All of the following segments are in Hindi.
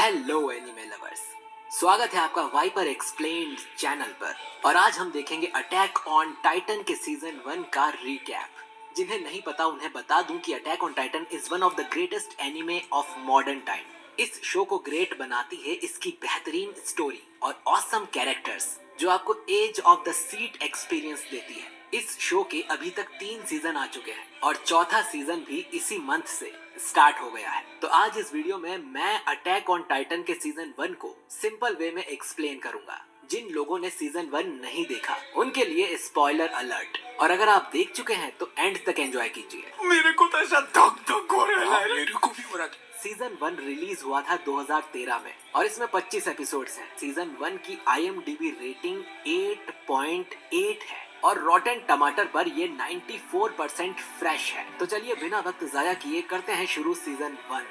हेलो एनिमे लवर्स, स्वागत है आपका वाइपर एक्सप्लेन्ड चैनल पर। और आज हम देखेंगे अटैक ऑन टाइटन के सीजन 1 का रीकैप। जिन्हें नहीं पता उन्हें बता दूं कि attack on Titan is one of the greatest anime of modern time. इस शो को ग्रेट बनाती है इसकी बेहतरीन स्टोरी और ऑसम कैरेक्टर्स जो आपको edge of the seat experience देती है। इस शो के अभी तक 3 सीजन आ चुके हैं और चौथा सीजन भी इसी मंथ से स्टार्ट हो गया है। तो आज इस वीडियो में मैं अटैक ऑन टाइटन के सीजन 1 को सिंपल वे में एक्सप्लेन करूंगा। जिन लोगों ने सीजन 1 नहीं देखा उनके लिए स्पॉइलर अलर्ट, और अगर आप देख चुके हैं तो एंड तक एंजॉय कीजिए। मेरे को तो ऐसा धक धक हो रहा है। मेरे को भी हो रहा है। सीजन 1 रिलीज हुआ था 2013 में और इसमें 25 एपिसोड्स हैं। सीजन 1 की IMDb रेटिंग 8.8 है और रॉटेन टमाटर पर ये 94% फ्रेश है। तो चलिए बिना वक्त जाया किए करते हैं शुरू सीजन 1।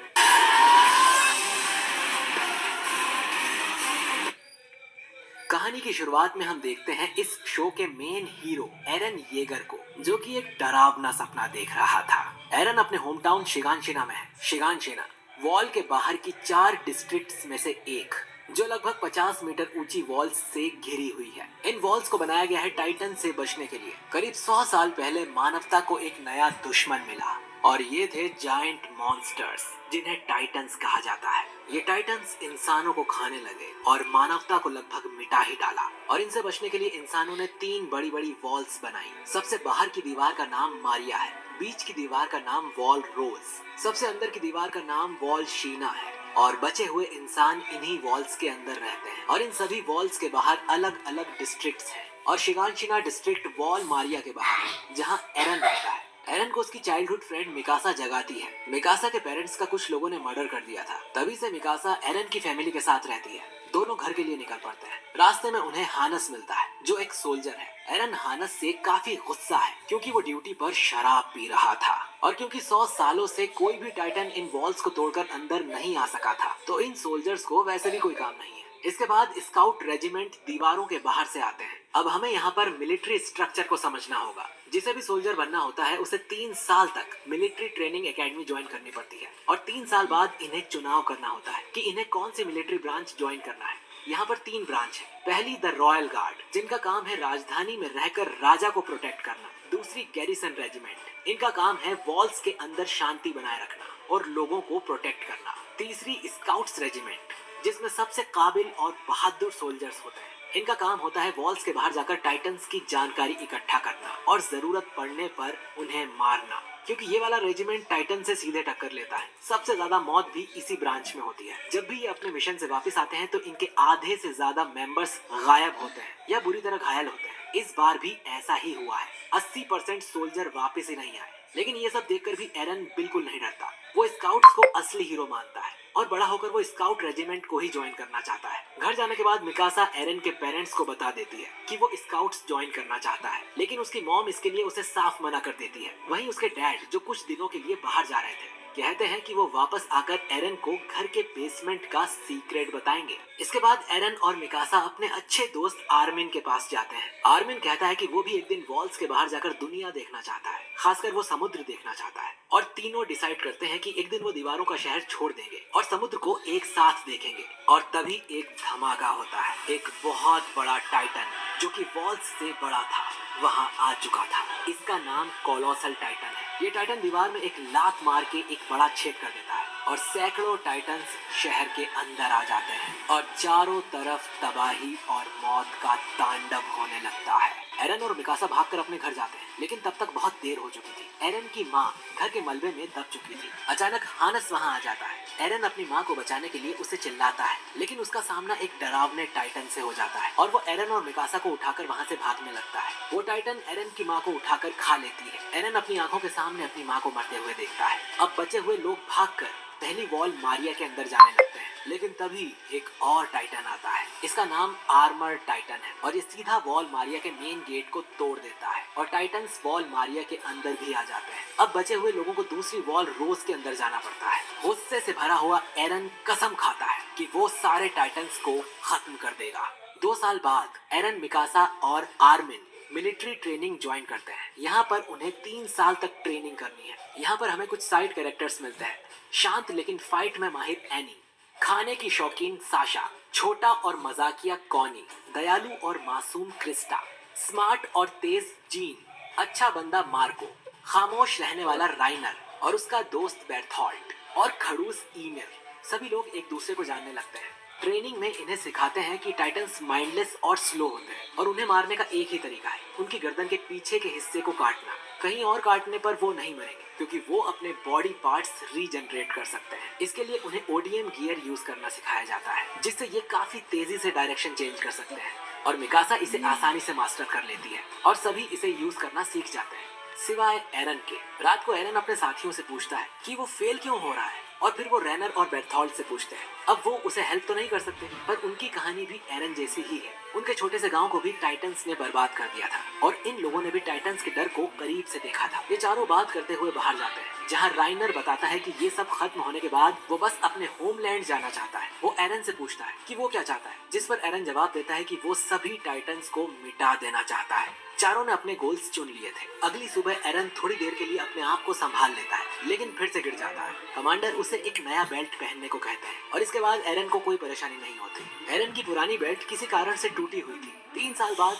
कहानी की शुरुआत में हम देखते हैं इस शो के मेन हीरो एरन येगर को, जो कि एक डरावना सपना देख रहा था। एरन अपने होम टाउन शिगानशिना में है। शिगानशिना वॉल के बाहर की 4 डिस्ट्रिक्ट्स में से एक, जो लगभग 50 मीटर ऊंची वॉल्स से घिरी हुई है। इन वॉल्स को बनाया गया है टाइटन से बचने के लिए। करीब 100 साल पहले मानवता को एक नया दुश्मन मिला और ये थे जायंट मॉन्स्टर्स, जिन्हें टाइटन्स कहा जाता है। ये टाइटन्स इंसानों को खाने लगे और मानवता को लगभग मिटा ही डाला। और इनसे बचने के लिए इंसानों ने 3 बड़ी बड़ी वॉल्स बनाई। सबसे बाहर की दीवार का नाम मारिया है, बीच की दीवार का नाम वॉल रोज, सबसे अंदर की दीवार का नाम वॉल शीना है और बचे हुए इंसान इन्हीं वॉल्स के अंदर रहते हैं। और इन सभी वॉल्स के बाहर अलग अलग डिस्ट्रिक्ट्स हैं और शिगानशिना डिस्ट्रिक्ट वॉल मारिया के बाहर है, जहां एरन रहता है। एरन को उसकी चाइल्डहुड फ्रेंड मिकासा जगाती है। मिकासा के पेरेंट्स का कुछ लोगों ने मर्डर कर दिया था, तभी से मिकासा एरन की फैमिली के साथ रहती है। दोनों घर के लिए निकल पड़ते हैं। रास्ते में उन्हें हानस मिलता है, जो एक सोल्जर है। एरन हानस से काफी गुस्सा है क्योंकि वो ड्यूटी पर शराब पी रहा था और क्योंकि 100 सालों से कोई भी टाइटन इन वॉल्स को तोड़कर अंदर नहीं आ सका था, तो इन सोल्जर्स को वैसे भी कोई काम नहीं है। इसके बाद स्काउट रेजिमेंट दीवारों के बाहर से आते हैं। अब हमें यहाँ पर मिलिट्री स्ट्रक्चर को समझना होगा। जिसे भी सोल्जर बनना होता है उसे 3 साल तक मिलिट्री ट्रेनिंग एकेडमी ज्वाइन करनी पड़ती है और 3 साल बाद इन्हें चुनाव करना होता है कि इन्हें कौन सी मिलिट्री ब्रांच ज्वाइन करना है। यहाँ पर 3 ब्रांच है। पहली द रॉयल गार्ड, जिनका काम है राजधानी में रहकर राजा को प्रोटेक्ट करना। दूसरी गैरिसन रेजिमेंट, इनका काम है वॉल्स के अंदर शांति बनाए रखना और लोगों को प्रोटेक्ट करना। तीसरी स्काउट्स रेजिमेंट, जिसमें सबसे काबिल और बहादुर सोल्जर्स होते हैं। इनका काम होता है वॉल्स के बाहर जाकर टाइटन्स की जानकारी इकट्ठा करना और जरूरत पड़ने पर उन्हें मारना, क्योंकि ये वाला रेजिमेंट टाइटन से सीधे टक्कर लेता है। सबसे ज्यादा मौत भी इसी ब्रांच में होती है। जब भी ये अपने मिशन से वापस आते हैं तो इनके आधे से ज्यादा मेंबर्स गायब होते हैं या बुरी तरह घायल होते हैं। इस बार भी ऐसा ही हुआ है। 80% सोल्जर वापस ही नहीं आए। लेकिन ये सब देखकर भी एरन बिल्कुल नहीं डरता। वो स्काउट्स को असली हीरो मानता है और बड़ा होकर वो स्काउट रेजिमेंट को ही ज्वाइन करना चाहता है। घर जाने के बाद मिकासा एरन के पेरेंट्स को बता देती है कि वो स्काउट्स ज्वाइन करना चाहता है, लेकिन उसकी मॉम इसके लिए उसे साफ मना कर देती है। वहीं उसके डैड, जो कुछ दिनों के लिए बाहर जा रहे थे, कहते हैं कि वो वापस आकर एरन को घर के बेसमेंट का सीक्रेट बताएंगे। इसके बाद एरन और मिकासा अपने अच्छे दोस्त आर्मिन के पास जाते हैं। आर्मिन कहता है कि वो भी एक दिन वॉल्स के बाहर जाकर दुनिया देखना चाहता है, खासकर वो समुद्र देखना चाहता है। और तीनों डिसाइड करते हैं कि एक दिन वो दीवारों का शहर छोड़ देंगे और समुद्र को एक साथ देखेंगे। और तभी एक धमाका होता है। एक बहुत बड़ा टाइटन, जो कि वॉल्स से बड़ा था, वहाँ आ चुका था। इसका नाम कोलोसल टाइटन है। ये टाइटन दीवार में एक लात मार के एक बड़ा छेद कर देता है और सैकड़ों टाइटन्स शहर के अंदर आ जाते हैं और चारों तरफ तबाही और मौत का तांडव होने लगता है। एरन और मिकासा भागकर अपने घर जाते हैं, लेकिन तब तक बहुत देर हो चुकी थी। एरन की माँ घर के मलबे में दब चुकी थी। अचानक हानस वहाँ आ जाता है। एरन अपनी माँ को बचाने के लिए उसे चिल्लाता है, लेकिन उसका सामना एक डरावने टाइटन से हो जाता है और वो एरन और मिकासा को उठाकर वहाँ से भागने लगता है। वो टाइटन एरन की माँ को उठाकर खा लेती है। एरन अपनी आंखों के सामने अपनी माँ को मरते हुए देखता है। अब बचे हुए लोग भागकर पहली वॉल मारिया के अंदर जाने लगते हैं, लेकिन तभी एक और टाइटन आता है। इसका नाम आर्मर टाइटन है और ये सीधा वॉल मारिया के मेन गेट को तोड़ देता है और टाइटन्स वॉल मारिया के अंदर भी आ जाते हैं। अब बचे हुए लोगों को दूसरी वॉल रोज के अंदर जाना पड़ता है। गुस्से से भरा हुआ एरन कसम खाता है कि वो सारे टाइटन्स को खत्म कर देगा। 2 साल बाद एरन, मिकासा और आर्मिन मिलिट्री ट्रेनिंग ज्वाइन करते हैं। यहाँ पर उन्हें 3 साल तक ट्रेनिंग करनी है। यहाँ पर हमें कुछ साइड कैरेक्टर्स मिलते हैं। शांत लेकिन फाइट में माहिर एनी, खाने की शौकीन साशा, छोटा और मजाकिया कॉनी, दयालु और मासूम क्रिस्टा, स्मार्ट और तेज जीन, अच्छा बंदा मार्को, खामोश रहने वाला राइनर और उसका दोस्त बेर्थॉल्ट, और खड़ूस ईमिर। सभी लोग एक दूसरे को जानने लगते हैं। ट्रेनिंग में इन्हें सिखाते हैं कि टाइटन्स माइंडलेस और स्लो होते हैं और उन्हें मारने का एक ही तरीका है, उनकी गर्दन के पीछे के हिस्से को काटना। कहीं और काटने पर वो नहीं मरेंगे क्योंकि वो अपने बॉडी पार्ट्स रीजनरेट कर सकते हैं। इसके लिए उन्हें ओडीएम गियर यूज करना सिखाया जाता है जिससे ये काफी तेजी से डायरेक्शन चेंज कर सकते हैं और मिकासा इसे आसानी से मास्टर कर लेती है और सभी इसे यूज करना सीख जाते हैं सिवाय एरन के। रात को एरन अपने साथियों से पूछता है कि वो फेल क्यों हो रहा है और फिर वो रैनर और बेर्थॉल्ट से पूछते हैं। अब वो उसे हेल्प तो नहीं कर सकते पर उनकी कहानी भी एरन जैसी ही है। उनके छोटे से गांव को भी टाइटन्स ने बर्बाद कर दिया था और इन लोगों ने भी टाइटन्स के डर को करीब से देखा था। ये चारों बात करते हुए बाहर जाते हैं जहाँ राइनर बताता है कि ये सब खत्म होने के बाद वो बस अपने होमलैंड जाना चाहता है। वो एरन से पूछता है कि वो क्या चाहता है, जिस पर एरन जवाब देता है कि वो सभी टाइटन्स को मिटा देना चाहता है। चारों ने अपने गोल्स चुन लिए थे। अगली सुबह एरन थोड़ी देर के लिए अपने आप को संभाल लेता है लेकिन फिर से गिर जाता है। कमांडर उसे एक नया बेल्ट पहनने को कहते हैं और इसके बाद एरन को कोई परेशानी नहीं होती। एरन की पुरानी बेल्ट किसी कारण से टूटी हुई थी। 3 साल बाद